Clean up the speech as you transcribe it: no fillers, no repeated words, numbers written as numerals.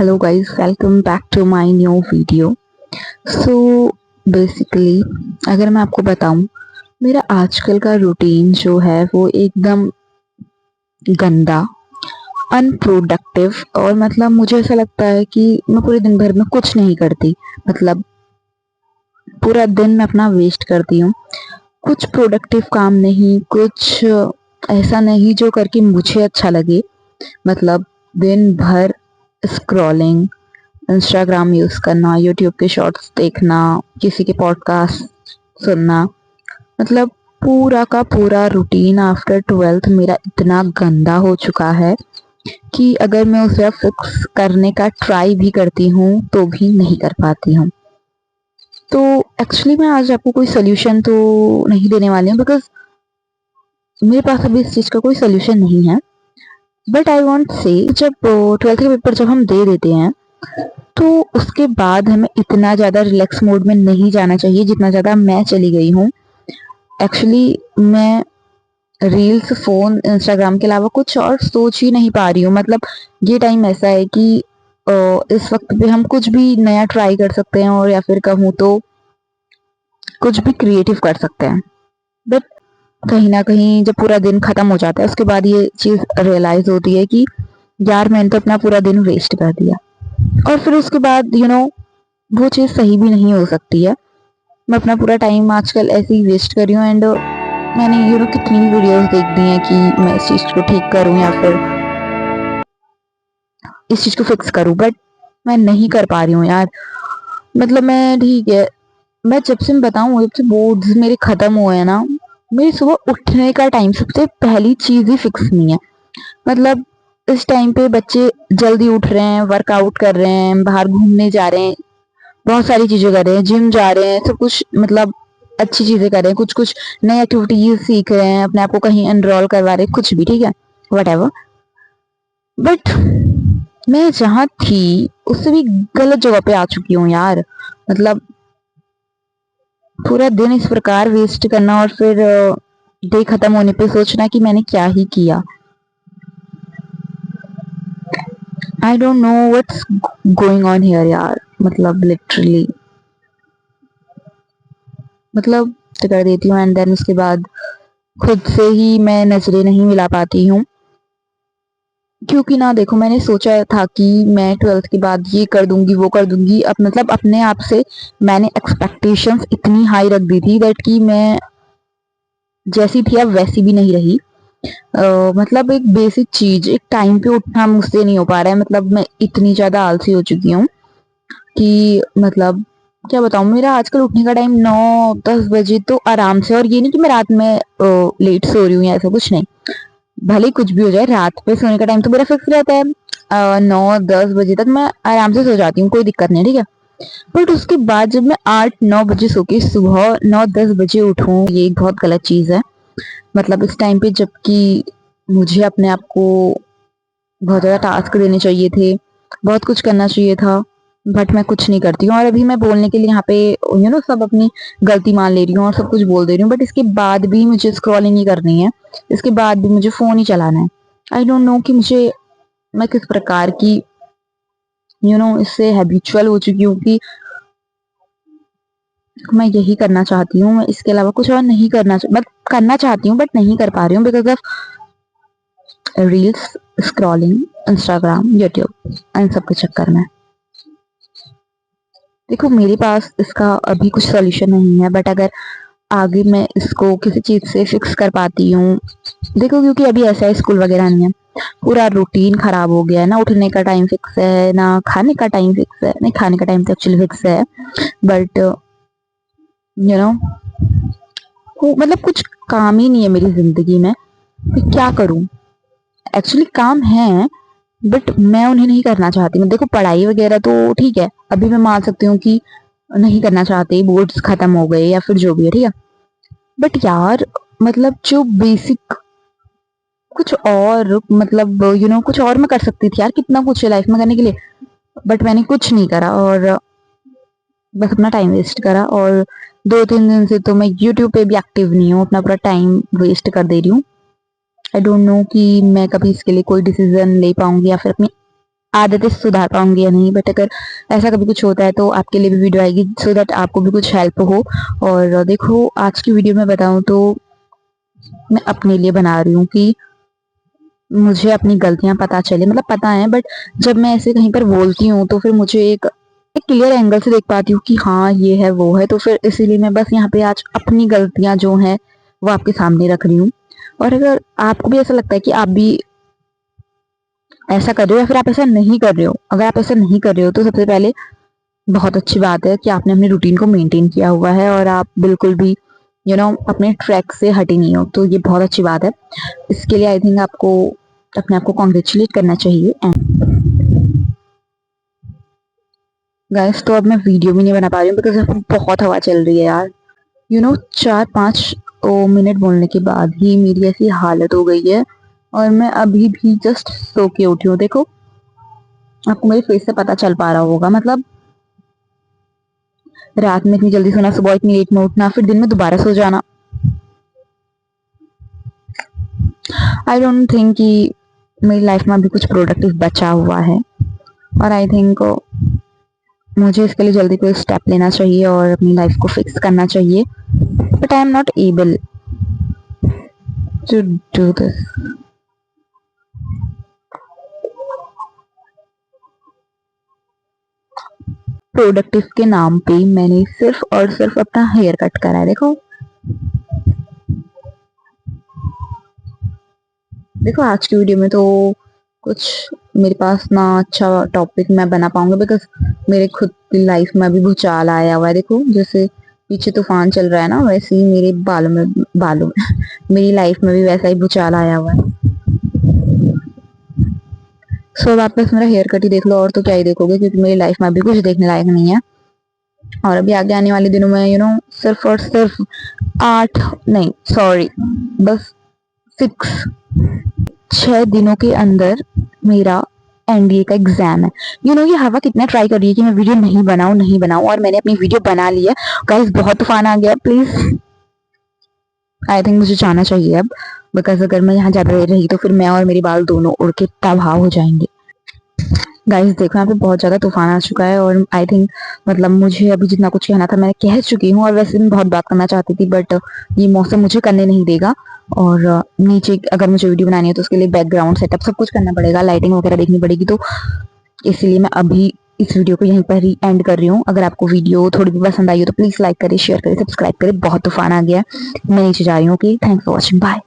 Hello guys, welcome back to my new video. So basically अगर मैं आपको बताऊं, मेरा आजकल का रूटीन जो है वो एकदम गंदा, अनप्रोडक्टिव और मतलब मुझे ऐसा लगता है कि मैं पूरे दिन भर में कुछ नहीं करती। मतलब पूरा दिन मैं अपना वेस्ट करती हूँ। कुछ प्रोडक्टिव काम नहीं, कुछ ऐसा नहीं जो करके मुझे अच्छा लगे। मतलब दिन भर स्क्रॉलिंग, इंस्टाग्राम यूज करना, यूट्यूब के शॉर्ट्स देखना, किसी के पॉडकास्ट सुनना। मतलब पूरा का पूरा रूटीन आफ्टर 12th मेरा इतना गंदा हो चुका है कि अगर मैं उसे फिक्स करने का ट्राई भी करती हूँ तो भी नहीं कर पाती हूँ। तो एक्चुअली मैं आज आपको कोई सोल्यूशन तो नहीं देने वाली हूँ, बिकॉज मेरे पास अभी इस चीज़ का कोई सोल्यूशन नहीं है। बट आई वॉन्ट से जब 12th के पेपर जब हम दे देते हैं तो उसके बाद हमें इतना ज़्यादा रिलैक्स मोड में नहीं जाना चाहिए जितना ज़्यादा मैं चली गई हूँ। एक्चुअली मैं रील्स, फ़ोन, इंस्टाग्राम के अलावा कुछ और सोच ही नहीं पा रही हूँ। मतलब ये टाइम ऐसा है कि इस वक्त पे हम कुछ भी नया ट्राई कर सकते हैं, और या फिर कहूँ तो कुछ भी क्रिएटिव कर सकते हैं। बट कहीं ना कहीं जब पूरा दिन ख़त्म हो जाता है उसके बाद ये चीज़ रियलाइज़ होती है कि यार मैंने तो अपना पूरा दिन वेस्ट कर दिया। और फिर उसके बाद वो चीज़ सही भी नहीं हो सकती है। मैं अपना पूरा टाइम आजकल ऐसे ही वेस्ट कर रही हूँ, एंड मैंने कितनी वीडियोस देख दी हैं कि मैं इस चीज़ को ठीक करूँ या फिर इस चीज़ को फिक्स करूँ, बट मैं नहीं कर पा रही हूँ यार। मतलब मैं ठीक है, मैं जब से मैं बताऊँ, जब से बोर्ड्स मेरे ख़त्म हुए हैं ना, मेरी सुबह उठने का टाइम सबसे पहली चीज़ ही फिक्स नहीं है। मतलब इस टाइम पे बच्चे जल्दी उठ रहे हैं, वर्कआउट कर रहे हैं, बाहर घूमने जा रहे हैं, बहुत सारी चीज़ें कर रहे हैं, जिम जा रहे हैं, सब कुछ मतलब अच्छी चीज़ें कर रहे हैं, कुछ कुछ नई एक्टिविटीज सीख रहे हैं, अपने आप को कहीं एनरोल करवा रहे हैं, कुछ भी ठीक है, वट। बट मैं जहाँ थी उससे भी गलत जगह पे आ चुकी हूँ यार। मतलब पूरा दिन इस प्रकार वेस्ट करना और फिर डे खत्म होने पे सोचना कि मैंने क्या ही किया। I don't know what's going on here यार। मतलब लिटरली मतलब कर देती हूँ, एंड देन उसके बाद खुद से ही मैं नजरें नहीं मिला पाती हूँ। क्योंकि ना देखो, मैंने सोचा था कि मैं 12th के बाद ये कर दूंगी, वो कर दूंगी। अब मतलब अपने आप से मैंने एक्सपेक्टेशंस इतनी हाई रख दी थी दैट कि मैं जैसी थी अब वैसी भी नहीं रही। मतलब एक बेसिक चीज, एक टाइम पे उठना मुझसे नहीं हो पा रहा है। मतलब मैं इतनी ज्यादा आलसी हो चुकी हूँ कि मतलब क्या बताऊं, मेरा आजकल उठने का टाइम 9-10 बजे तो आराम से। और ये नहीं कि मैं रात में लेट सो रही हूँ या ऐसा कुछ नहीं। भले ही कुछ भी हो जाए, रात पे सोने का टाइम तो मेरा फिक्स रहता है। 9-10 बजे तक मैं आराम से सो जाती हूँ, कोई दिक्कत नहीं, ठीक है। बट उसके बाद जब मैं 8-9 बजे सो के सुबह 9-10 बजे उठूँ, ये एक बहुत गलत चीज़ है। मतलब इस टाइम पे जबकि मुझे अपने आप को बहुत ज़्यादा टास्क देने चाहिए थे, बहुत कुछ करना चाहिए था, बट मैं कुछ नहीं करती हूँ। और अभी मैं बोलने के लिए यहाँ पे सब अपनी गलती मान ले रही हूँ और सब कुछ बोल दे रही हूँ, बट इसके बाद भी मुझे स्क्रॉलिंग ही करनी है, इसके बाद भी मुझे फ़ोन ही चलाना है। आई डोंट नो कि मैं किस प्रकार की इससे हैबिचुअल हो चुकी हूँ कि मैं यही करना चाहती हूँ। मैं इसके अलावा कुछ और नहीं करना चाहती हूँ, बट नहीं कर पा रही हूँ because of reels, scrolling, Instagram, YouTube, इन सब के चक्कर में। देखो, मेरे पास इसका अभी कुछ सोल्यूशन नहीं है, बट अगर आगे मैं इसको किसी चीज़ से फिक्स कर पाती हूँ। देखो, क्योंकि अभी ऐसा है, स्कूल वगैरह नहीं है, पूरा रूटीन खराब हो गया है ना। उठने का टाइम फिक्स है ना, खाने का टाइम फिक्स है। नहीं, खाने का टाइम तो एक्चुअली फिक्स है, बट यू नो मतलब कुछ काम ही नहीं है मेरी जिंदगी में। मैं क्या करूं? एक्चुअली काम है, बट मैं उन्हें नहीं करना चाहती। मैं देखो, पढ़ाई वगैरह तो ठीक है, अभी मैं मान सकती हूँ कि नहीं करना चाहते, बोर्ड्स खत्म हो गए या फिर जो भी है, ठीक है। बट यार, मतलब जो बेसिक कुछ और, मतलब कुछ और मैं कर सकती थी यार। कितना कुछ है लाइफ में करने के लिए, बट मैंने कुछ नहीं करा और बस अपना टाइम वेस्ट करा। और 2-3 दिन से तो मैं यूट्यूब पे भी एक्टिव नहीं हूँ, अपना पूरा टाइम वेस्ट कर दे रही हूँ। आई डोंट नो कि मैं कभी इसके लिए कोई डिसीजन ले पाऊंगी या फिर अपनी आदतें सुधार पाऊंगी या नहीं, बट अगर ऐसा कभी कुछ होता है तो आपके लिए भी वीडियो आएगी सो दैट आपको भी कुछ हेल्प हो। और देखो आज की वीडियो में बताऊं तो मैं अपने लिए बना रही हूँ कि मुझे अपनी गलतियां पता चले, मतलब पता है बट जब मैं ऐसे कहीं पर बोलती हूँ तो फिर मुझे एक एक क्लियर एंगल से देख पाती हूँ कि हाँ ये है वो है, तो फिर इसीलिए मैं बस यहाँ पे आज अपनी गलतियां जो हैं वो आपके सामने रख रही हूँ। और अगर आपको भी ऐसा लगता है कि आप भी ऐसा कर रहे हो या फिर आप ऐसा नहीं कर रहे हो, अगर आप ऐसा नहीं कर रहे हो तो सबसे पहले बहुत अच्छी बात है कि आपने अपनी रूटीन को मेंटेन किया हुआ है और आप बिल्कुल भी अपने ट्रैक से हटे नहीं हो, तो ये बहुत अच्छी बात है। इसके लिए आई थिंक आपको अपने आप को कॉन्ग्रेचुलेट करना चाहिए। एंड गाइस तो अब मैं वीडियो भी नहीं बना पा रही हूँ बिकॉज बहुत हवा चल रही है यार। 4-5 मिनट बोलने के बाद ही मेरी ऐसी हालत हो गई है और मैं अभी भी जस्ट सो के उठी हूँ। देखो आपको मेरे फेस से पता चल पा रहा होगा, मतलब रात में इतनी जल्दी सोना, सुबह इतनी लेट में उठना, फिर दिन में दोबारा सो जाना। आई डोंट थिंक कि मेरी लाइफ में अभी कुछ प्रोडक्टिव बचा हुआ है और आई थिंक मुझे इसके लिए जल्दी कोई स्टेप लेना चाहिए और अपनी लाइफ को फिक्स करना चाहिए, but I am not able to do this. Productive के नाम पे मैंने सिर्फ और सिर्फ अपना हेयर कट करा है। देखो देखो आज की वीडियो में तो कुछ मेरे पास ना अच्छा टॉपिक मैं बना पाऊंगा बिकॉज मेरे खुद की लाइफ में अभी भूचाल आया हुआ है। देखो जैसे पीछे तूफान चल रहा है ना, वैसे ही मेरे बालों में मेरी लाइफ में भी वैसा ही भूचाल आया हुआ है। सो आप बस मेरा हेयर कट ही देख लो और तो क्या ही देखोगे, क्योंकि मेरी लाइफ में अभी कुछ देखने लायक नहीं है। और अभी आगे आने वाले दिनों में सिर्फ और सिर्फ 8 नहीं सॉरी बस 6 दिनों के अंदर मेरा एनडीए का एग्जाम है। ये हवा कितना ट्राई कर रही है कि मैं वीडियो नहीं बनाऊं और मैंने अपनी वीडियो बना ली है। गाइस बहुत तूफान आ गया, प्लीज आई थिंक मुझे जाना चाहिए अब, बिकॉज अगर मैं यहाँ ज्यादा देर रही तो फिर मैं और मेरे बाल दोनों उड़ के तबाह हो जाएंगे। गाइस देखो यहाँ पे बहुत ज्यादा तूफान आ चुका है और आई थिंक मतलब मुझे अभी जितना कुछ कहना था मैंने कह चुकी हूँ, और वैसे मैं बहुत बात करना चाहती थी बट ये मौसम मुझे करने नहीं देगा। और नीचे अगर मुझे वीडियो बनानी है तो उसके लिए बैकग्राउंड सेटअप सब कुछ करना पड़ेगा, लाइटिंग वगैरह देखनी पड़ेगी, तो इसलिए मैं अभी इस वीडियो को यहीं पर ही एंड कर रही हूँ। अगर आपको वीडियो थोड़ी भी पसंद आई हो तो प्लीज लाइक करें, शेयर करें, सब्सक्राइब करें। बहुत तूफान आ गया, मैं नीचे जा रही हूँ। Okay, thanks for watching, bye.